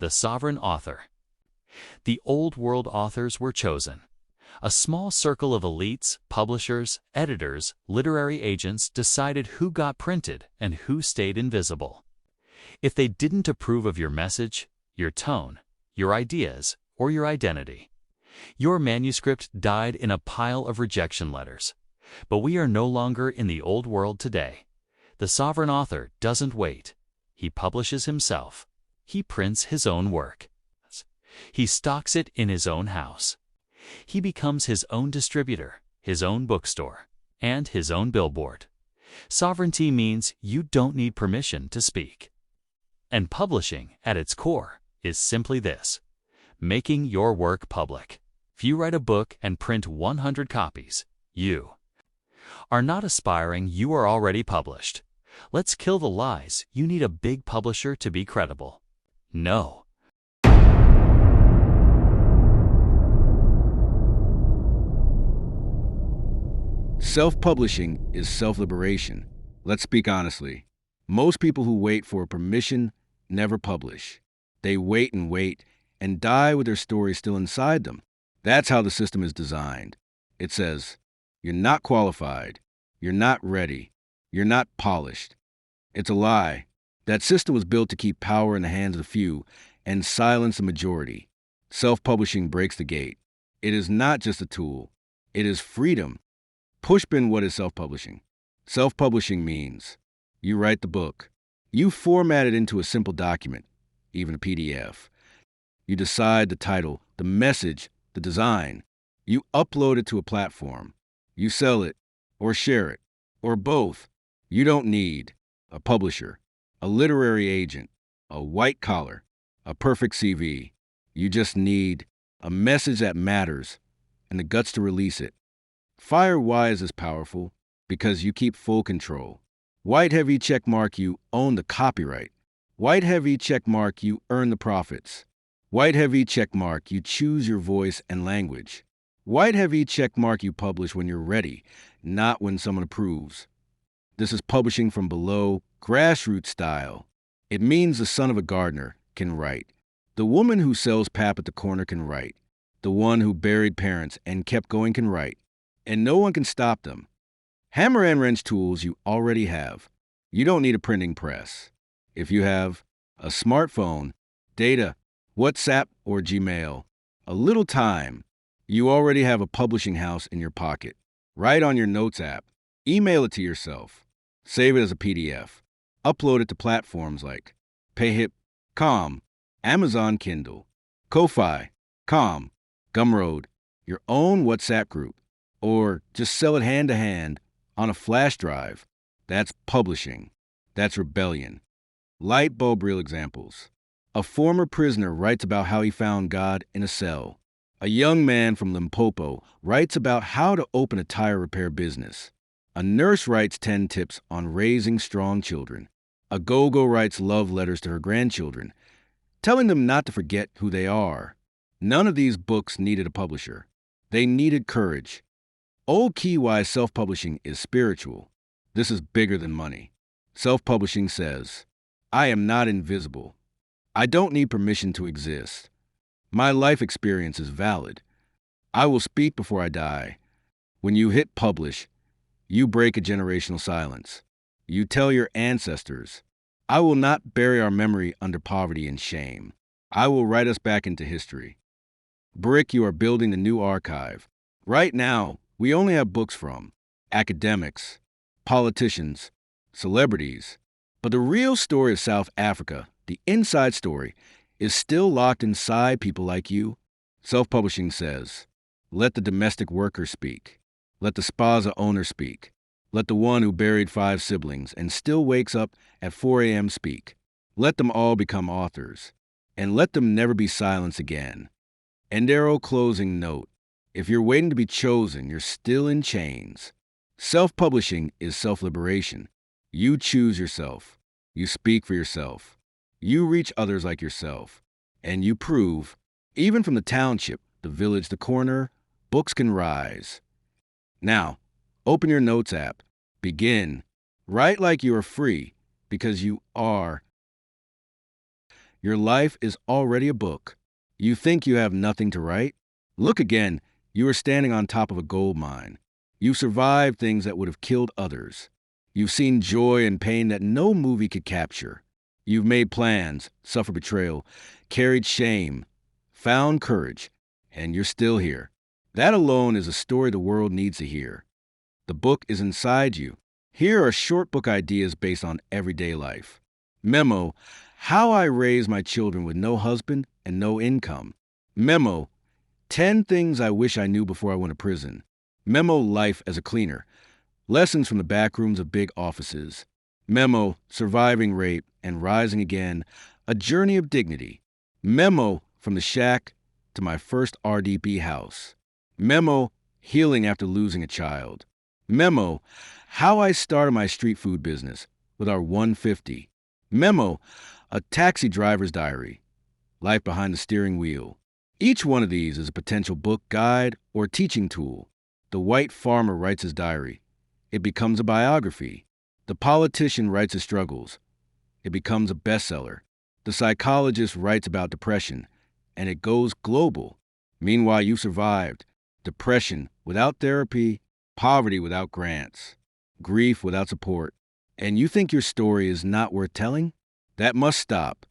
The sovereign author. The old world authors were chosen. A small circle of elites, publishers, editors, literary agents decided who got printed and who stayed invisible. If they didn't approve of your message, your tone, your ideas, or your identity, your manuscript died in a pile of rejection letters. But we are no longer in the old world today. The sovereign author doesn't wait. He publishes himself. He prints his own work. He stocks it in his own house. He becomes his own distributor, his own bookstore, and his own billboard. Sovereignty means you don't need permission to speak. And publishing, at its core, is simply this: making your work public. If you write a book and print 100 copies, you are not aspiring, you are already published. Let's kill the lies. You need a big publisher to be credible. No. Self-publishing is self-liberation. Let's speak honestly. Most people who wait for permission never publish. They wait and die with their story still inside them. That's how the system is designed. It says, you're not qualified, you're not ready, you're not polished. It's a lie. That system was built to keep power in the hands of the few and silence the majority. Self-publishing breaks the gate. It is not just a tool. It is freedom. Pushpin, what is self-publishing? Self-publishing means you write the book. You format it into a simple document, even a PDF. You decide the title, the message, the design. You upload it to a platform. You sell it or share it or both. You don't need a publisher, a literary agent, a white collar, a perfect CV. You just need a message that matters and the guts to release it. Why is this powerful? Because you keep full control. White heavy checkmark, you own the copyright. White heavy checkmark, you earn the profits. White heavy checkmark, you choose your voice and language. White heavy checkmark, you publish when you're ready, not when someone approves. This is publishing from below, grassroots style. It means the son of a gardener can write. The woman who sells pap at the corner can write. The one who buried parents and kept going can write. And no one can stop them. Hammer and wrench tools you already have. You don't need a printing press. If you have a smartphone, data, WhatsApp, or Gmail, a little time, you already have a publishing house in your pocket. Write on your Notes app. Email it to yourself. Save it as a PDF. Upload it to platforms like Payhip, Calm, Amazon Kindle, Ko-Fi, Calm, Gumroad, your own WhatsApp group, or just sell it hand to hand on a flash drive. That's publishing. That's rebellion. Light bulb real examples. A former prisoner writes about how he found God in a cell. A young man from Limpopo writes about how to open a tire repair business. A nurse writes 10 tips on raising strong children. A go-go writes love letters to her grandchildren, telling them not to forget who they are. None of these books needed a publisher. They needed courage. Old key why self-publishing is spiritual. This is bigger than money. Self-publishing says, I am not invisible. I don't need permission to exist. My life experience is valid. I will speak before I die. When you hit publish, you break a generational silence. You tell your ancestors, I will not bury our memory under poverty and shame. I will write us back into history. Brick, you are building the new archive. Right now, we only have books from academics, politicians, celebrities. But the real story of South Africa, the inside story, is still locked inside people like you. Self-publishing says, let the domestic worker speak. Let the spaza owner speak. Let the one who buried 5 siblings and still wakes up at 4 a.m. speak. Let them all become authors. And let them never be silenced again. Endero closing note. If you're waiting to be chosen, you're still in chains. Self-publishing is self-liberation. You choose yourself. You speak for yourself. You reach others like yourself. And you prove, even from the township, the village, the corner, books can rise. Now, open your Notes app. Begin. Write like you are free, because you are. Your life is already a book. You think you have nothing to write? Look again. You are standing on top of a gold mine. You've survived things that would have killed others. You've seen joy and pain that no movie could capture. You've made plans, suffered betrayal, carried shame, found courage, and you're still here. That alone is a story the world needs to hear. The book is inside you. Here are short book ideas based on everyday life. Memo: How I Raise My Children with No Husband and No Income. Memo: 10 Things I Wish I Knew Before I Went to Prison. Memo: Life as a Cleaner. Lessons from the back rooms of big offices. Memo: Surviving Rape and Rising Again, A Journey of Dignity. Memo: From the Shack to My First RDP House. Memo: Healing After Losing a Child. Memo: How I Started My Street Food Business with Our 150. Memo: A Taxi Driver's Diary. Life Behind the Steering Wheel. Each one of these is a potential book, guide, or teaching tool. The white farmer writes his diary. It becomes a biography. The politician writes his struggles. It becomes a bestseller. The psychologist writes about depression, and it goes global. Meanwhile, you survived depression without therapy, poverty without grants, grief without support, and you think your story is not worth telling? That must stop.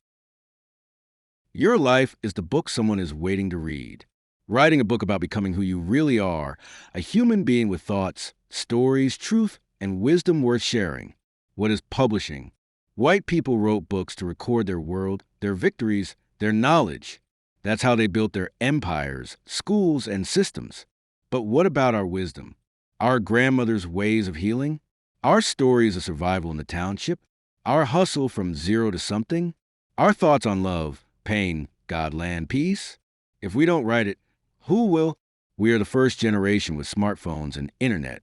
Your life is the book someone is waiting to read. Writing a book about becoming who you really are, a human being with thoughts, stories, truth, and wisdom worth sharing. What is publishing? White people wrote books to record their world, their victories, their knowledge. That's how they built their empires, schools, and systems. But what about our wisdom? Our grandmother's ways of healing? Our stories of survival in the township? Our hustle from zero to something? Our thoughts on love, pain, God, land, peace? If we don't write it, who will? We are the first generation with smartphones and internet,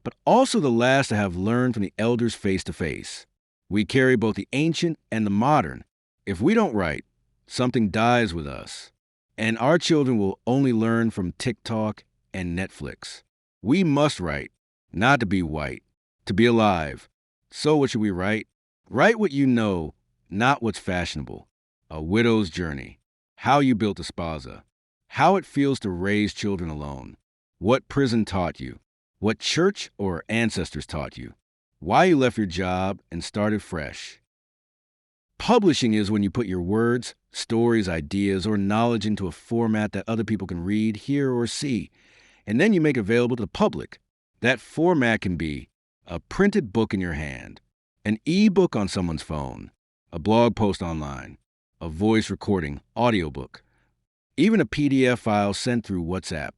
but also the last to have learned from the elders face to face. We carry both the ancient and the modern. If we don't write, something dies with us, and our children will only learn from TikTok and Netflix. We must write, not to be white, to be alive. So what should we write? Write what you know, not what's fashionable. A widow's journey. How you built a spaza. How it feels to raise children alone. What prison taught you. What church or ancestors taught you. Why you left your job and started fresh. Publishing is when you put your words, stories, ideas, or knowledge into a format that other people can read, hear, or see, and then you make available to the public. That format can be a printed book in your hand, an e-book on someone's phone, a blog post online, a voice recording, audiobook, even a PDF file sent through WhatsApp.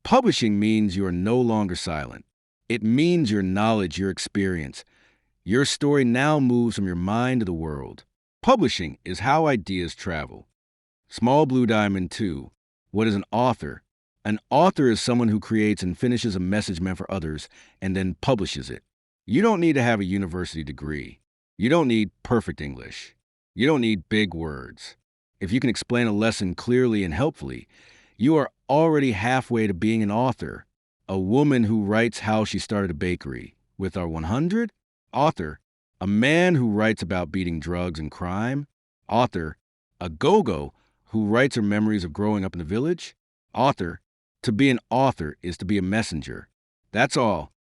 Publishing means you are no longer silent. It means your knowledge, your experience, your story now moves from your mind to the world. Publishing is how ideas travel. Small Blue Diamond 2. What is an author? An author is someone who creates and finishes a message meant for others and then publishes it. You don't need to have a university degree. You don't need perfect English. You don't need big words. If you can explain a lesson clearly and helpfully, you are already halfway to being an author. A woman who writes how she started a bakery. With our 100? Author. A man who writes about beating drugs and crime. Author. A go-go who writes her memories of growing up in the village. Author. To be an author is to be a messenger. That's all.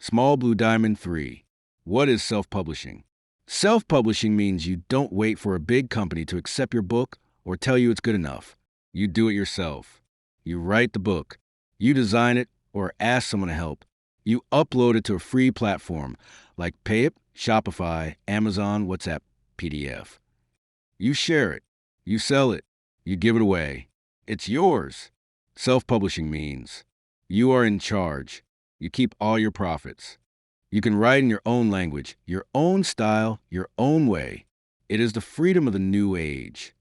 Small Blue Diamond 3. What is self-publishing? Self-publishing means you don't wait for a big company to accept your book or tell you it's good enough. You do it yourself. You write the book. You design it or ask someone to help. You upload it to a free platform like Payip, Shopify, Amazon, WhatsApp, PDF. You share it. You sell it. You give it away. It's yours. Self-publishing means you are in charge. You keep all your profits. You can write in your own language, your own style, your own way. It is the freedom of the new age.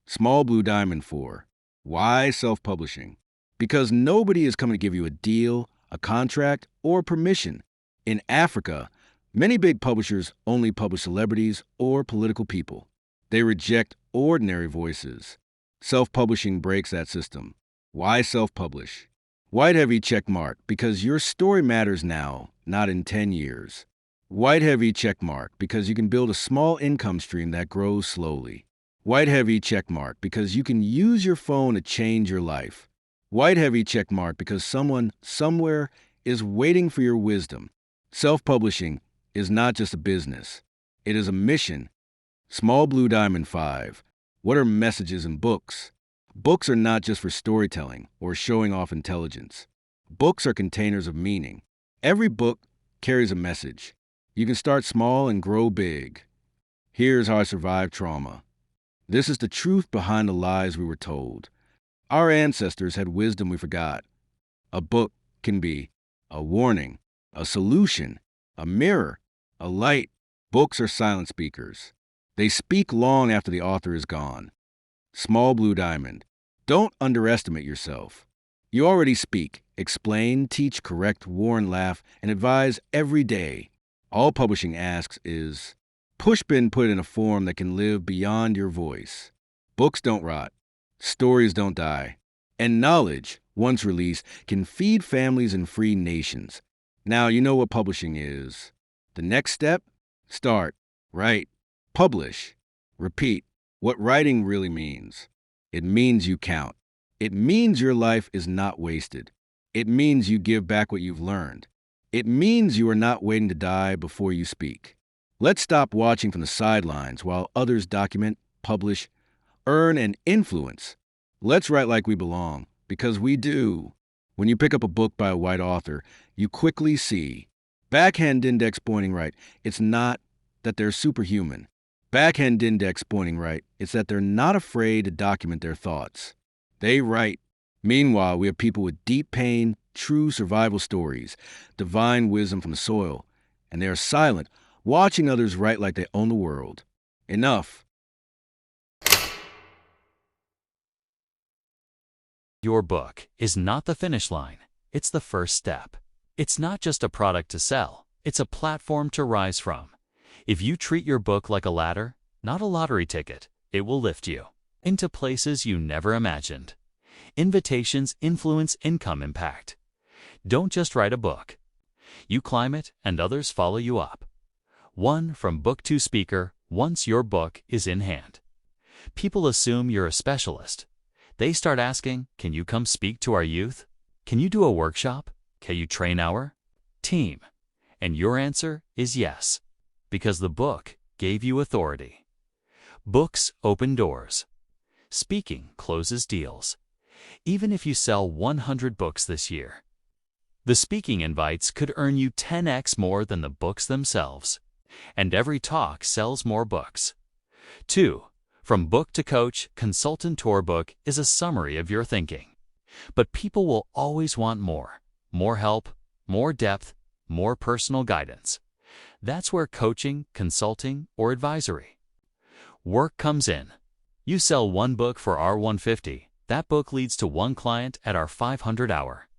Small Blue Diamond 4. Why self-publishing? Because nobody is coming to give you a deal, a contract, or permission. In Africa, many big publishers only publish celebrities or political people. They reject ordinary voices. Self-publishing breaks that system. Why self-publish? White heavy check mark, because your story matters now, not in 10 years. White heavy check mark, because you can build a small income stream that grows slowly. White heavy check mark because you can use your phone to change your life. White heavy check mark because someone somewhere is waiting for your wisdom. Self-publishing is not just a business. It is a mission. Small blue diamond 5. What are messages in books? Books are not just for storytelling or showing off intelligence. Books are containers of meaning. Every book carries a message. You can start small and grow big. Here's how I survived trauma. This is the truth behind the lies we were told. Our ancestors had wisdom we forgot. A book can be a warning, a solution, a mirror, a light. Books are silent speakers. They speak long after the author is gone. Small blue diamond. Don't underestimate yourself. You already speak, explain, teach, correct, warn, laugh, and advise every day. All publishing asks is, Pushpin put in a form that can live beyond your voice. Books don't rot. Stories don't die. And knowledge, once released, can feed families and free nations. Now you know what publishing is. The next step? Start, write, publish, repeat. What writing really means. It means you count. It means your life is not wasted. It means you give back what you've learned. It means you are not waiting to die before you speak. Let's stop watching from the sidelines while others document, publish, earn, and influence. Let's write like we belong, because we do. When you pick up a book by a white author, you quickly see. Backhand index pointing right. It's not that they're superhuman. Backhand index pointing right. It's that they're not afraid to document their thoughts. They write. Meanwhile, we have people with deep pain, true survival stories, divine wisdom from the soil, and they are silent, watching others write like they own the world. Enough. Your book is not the finish line. It's the first step. It's not just a product to sell. It's a platform to rise from. If you treat your book like a ladder, not a lottery ticket, it will lift you into places you never imagined. Invitations influence income impact. Don't just write a book. You climb it and others follow you up. One from book to speaker once your book is in hand. People assume you're a specialist. They start asking, can you come speak to our youth? Can you do a workshop? Can you train our team? And your answer is yes, because the book gave you authority. Books open doors. Speaking closes deals. Even if you sell 100 books this year, the speaking invites could earn you 10x more than the books themselves. And every talk sells more books. 2. From book to coach, consultant tour book is a summary of your thinking. But people will always want more. More help, more depth, more personal guidance. That's where coaching, consulting, or advisory work comes in. You sell one book for our 150. That book leads to one client at our 500 hour.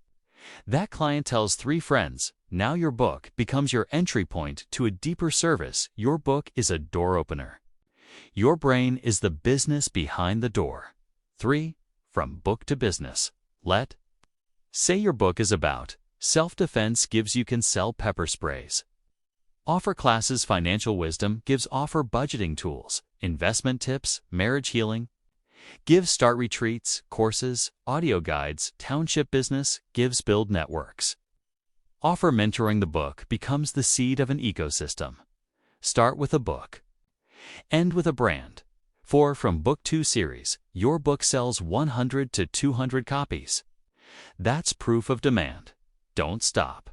That client tells 3 friends. Now your book becomes your entry point to a deeper service. Your book is a door opener. Your brain is the business behind the door. 3. From book to business. Let's say your book is about self-defense gives you can sell pepper sprays. Offer classes financial wisdom gives offer budgeting tools, investment tips, marriage healing. Give start retreats, courses, audio guides, township business gives build networks. Offer mentoring the book becomes the seed of an ecosystem. Start with a book. End with a brand. 4. From book to series, your book sells 100 to 200 copies. That's proof of demand. Don't stop.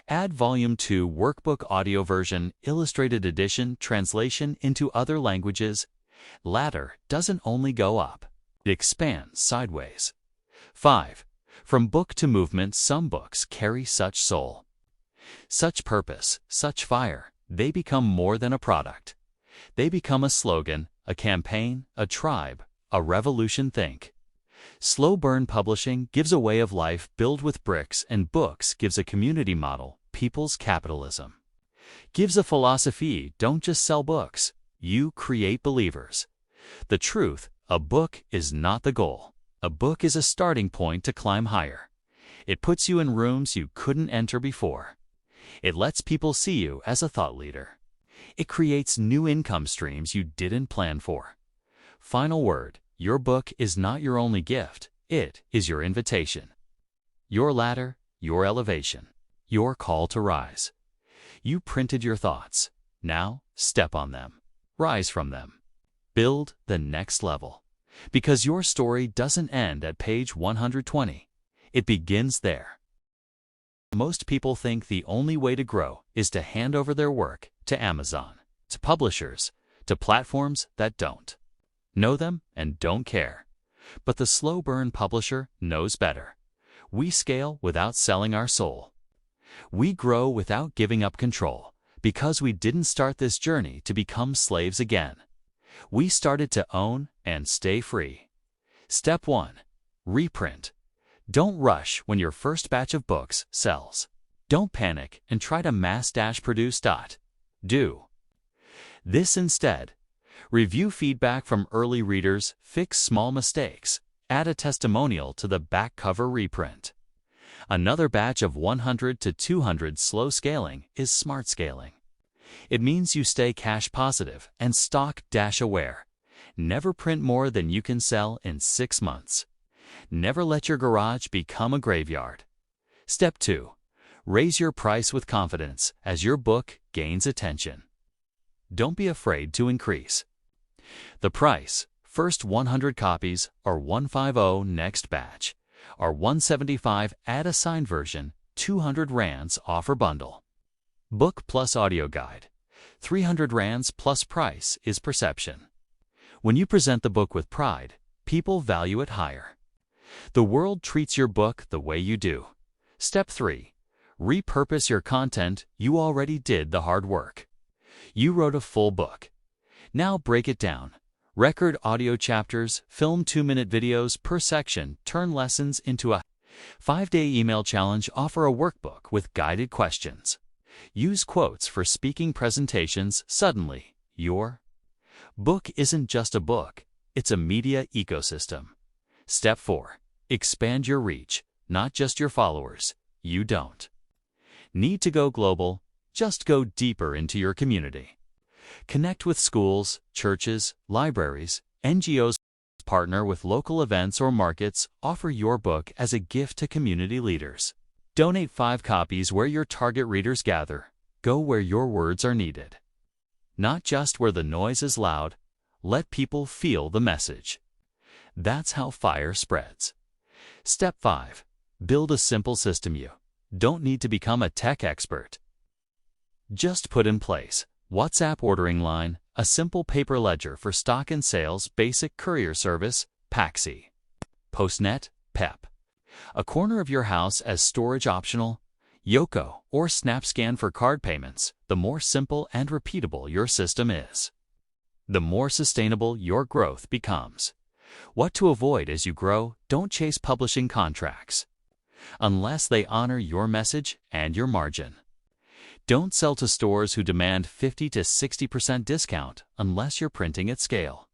Add Volume 2 workbook audio version, illustrated edition, translation into other languages. Ladder doesn't only go up, it expands sideways. 5. From book to movement, some books carry such soul, such purpose, such fire. They become more than a product. They become a slogan, a campaign, a tribe, a revolution. Think. Slow burn publishing gives a way of life built with bricks, and books gives a community model, people's capitalism. Gives a philosophy, don't just sell books, you create believers. The truth, a book is not the goal. A book is a starting point to climb higher. It puts you in rooms you couldn't enter before. It lets people see you as a thought leader. It creates new income streams you didn't plan for. Final word, your book is not your only gift, it is your invitation. Your ladder, your elevation, your call to rise. You printed your thoughts. Now, step on them. Rise from them. Build the next level. Because your story doesn't end at page 120. It begins there. Most people think the only way to grow is to hand over their work to Amazon, to publishers, to platforms that don't know them and don't care. But the slow burn publisher knows better. We scale without selling our soul. We grow without giving up control, because we didn't start this journey to become slaves again. We started to own and stay free. Step 1. Reprint. Don't rush when your first batch of books sells. Don't panic and try to mass-produce. Do this instead. Review feedback from early readers, fix small mistakes, add a testimonial to the back cover reprint. Another batch of 100 to 200 slow scaling is smart scaling. It means you stay cash positive and stock-aware. Never print more than you can sell in 6 months. Never let your garage become a graveyard. Step 2. Raise your price with confidence as your book gains attention. Don't be afraid to increase the price. First 100 copies are $150, next batch are $175, add a signed version, 200 rands offer bundle. Book plus audio guide. 300 rands plus price is perception. When you present the book with pride, people value it higher. The world treats your book the way you do. Step 3. Repurpose your content. You already did the hard work. You wrote a full book. Now break it down. Record audio chapters, film 2-minute videos per section, turn lessons into a 5-day email challenge, offer a workbook with guided questions. Use quotes for speaking presentations. Suddenly, your book isn't just a book, it's a media ecosystem. Step 4. Expand your reach, not just your followers. You don't need to go global, just go deeper into your community. Connect with schools, churches, libraries, NGOs. Partner with local events or markets. Offer your book as a gift to community leaders. Donate 5 copies where your target readers gather. Go where your words are needed. Not just where the noise is loud. Let people feel the message. That's how fire spreads. Step 5. Build a simple system. You don't need to become a tech expert. Just put in place WhatsApp ordering line, a simple paper ledger for stock and sales, basic courier service, Paxi, Postnet, PEP. A corner of your house as storage optional, Yoko or SnapScan for card payments. The more simple and repeatable your system is, the more sustainable your growth becomes. What to avoid as you grow: don't chase publishing contracts unless they honor your message and your margin. Don't sell to stores who demand 50 to 60% discount unless you're printing at scale.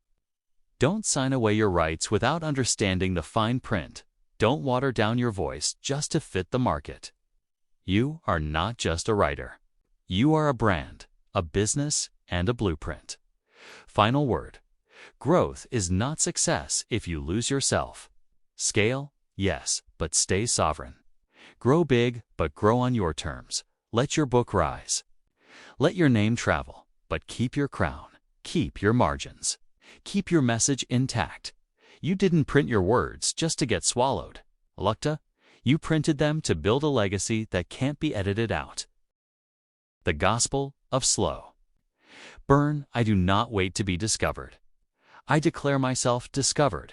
Don't sign away your rights without understanding the fine print. Don't water down your voice just to fit the market. You are not just a writer. You are a brand, a business, and a blueprint. Final word. Growth is not success if you lose yourself. Scale, yes, but stay sovereign. Grow big, but grow on your terms. Let your book rise. Let your name travel, but keep your crown. Keep your margins. Keep your message intact. You didn't print your words just to get swallowed. Lukta, you printed them to build a legacy that can't be edited out. The Gospel of Slow Burn. I do not wait to be discovered. I declare myself discovered.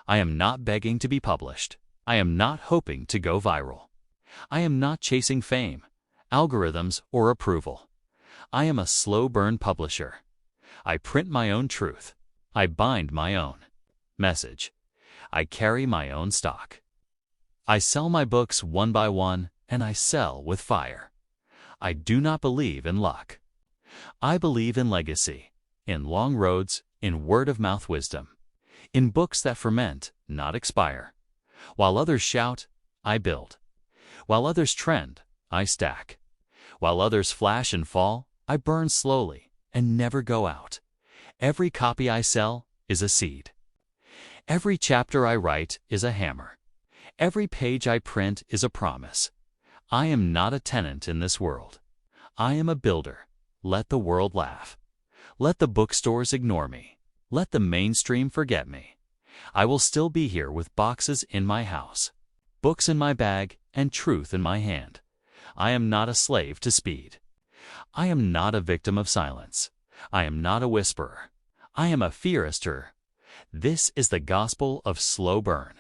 I am not begging to be published. I am not hoping to go viral. I am not chasing fame, algorithms, or approval. I am a slow burn publisher. I print my own truth. I bind my own message. I carry my own stock. I sell my books one by one, and I sell with fire. I do not believe in luck. I believe in legacy, in long roads, in word-of-mouth wisdom, in books that ferment, not expire. While others shout, I build. While others trend, I stack. While others flash and fall, I burn slowly and never go out. Every copy I sell is a seed. Every chapter I write is a hammer. Every page I print is a promise. I am not a tenant in this world. I am a builder. Let the world laugh. Let the bookstores ignore me. Let the mainstream forget me. I will still be here with boxes in my house, books in my bag, and truth in my hand. I am not a slave to speed. I am not a victim of silence. I am not a whisperer. I am a fearister. This is the gospel of slow burn.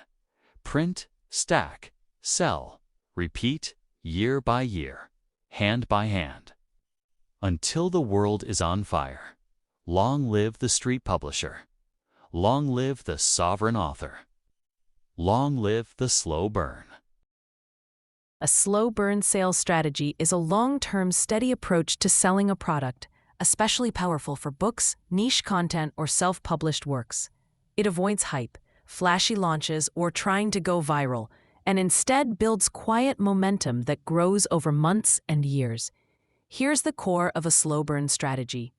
Print, stack, sell, repeat, year by year, hand by hand. Until the world is on fire. Long live the street publisher. Long live the sovereign author. Long live the slow burn. A slow burn sales strategy is a long-term, steady approach to selling a product, especially powerful for books, niche content, or self-published works. It avoids hype, flashy launches, or trying to go viral, and instead builds quiet momentum that grows over months and years. Here's the core of a slow burn strategy.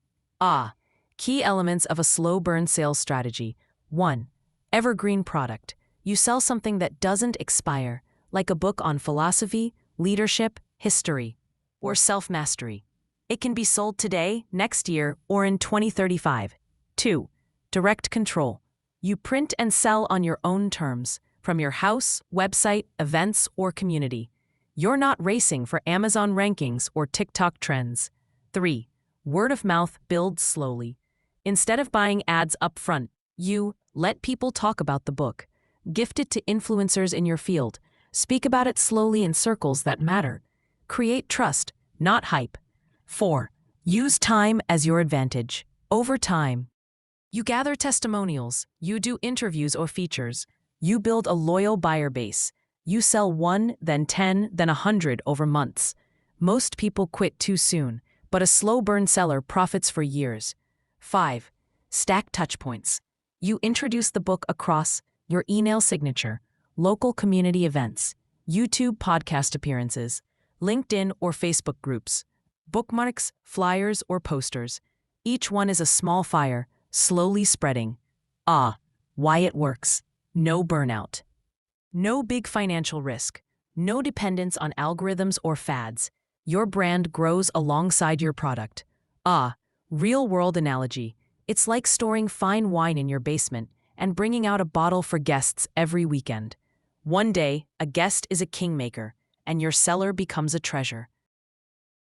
Key elements of a slow burn sales strategy. 1. Evergreen product. You sell something that doesn't expire, like a book on philosophy, leadership, history, or self-mastery. It can be sold today, next year, or in 2035. 2. Direct control. You print and sell on your own terms, from your house, website, events, or community. You're not racing for Amazon rankings or TikTok trends. 3. Word of mouth builds slowly. Instead of buying ads up front, you let people talk about the book. Gift it to influencers in your field. Speak about it slowly in circles that matter. Create trust, not hype. 4. Use time as your advantage. Over time, you gather testimonials, you do interviews or features, you build a loyal buyer base. You sell 1, then 10, then 100 over months. Most people quit too soon, but a slow burn seller profits for years. 5. Stack touchpoints. You introduce the book across your email signature, local community events, YouTube podcast appearances, LinkedIn or Facebook groups, bookmarks, flyers, or posters. Each one is a small fire, slowly spreading. Why it works. No burnout. No big financial risk. No dependence on algorithms or fads. Your brand grows alongside your product. Real-world analogy. It's like storing fine wine in your basement and bringing out a bottle for guests every weekend. One day, a guest is a kingmaker, and your seller becomes a treasure.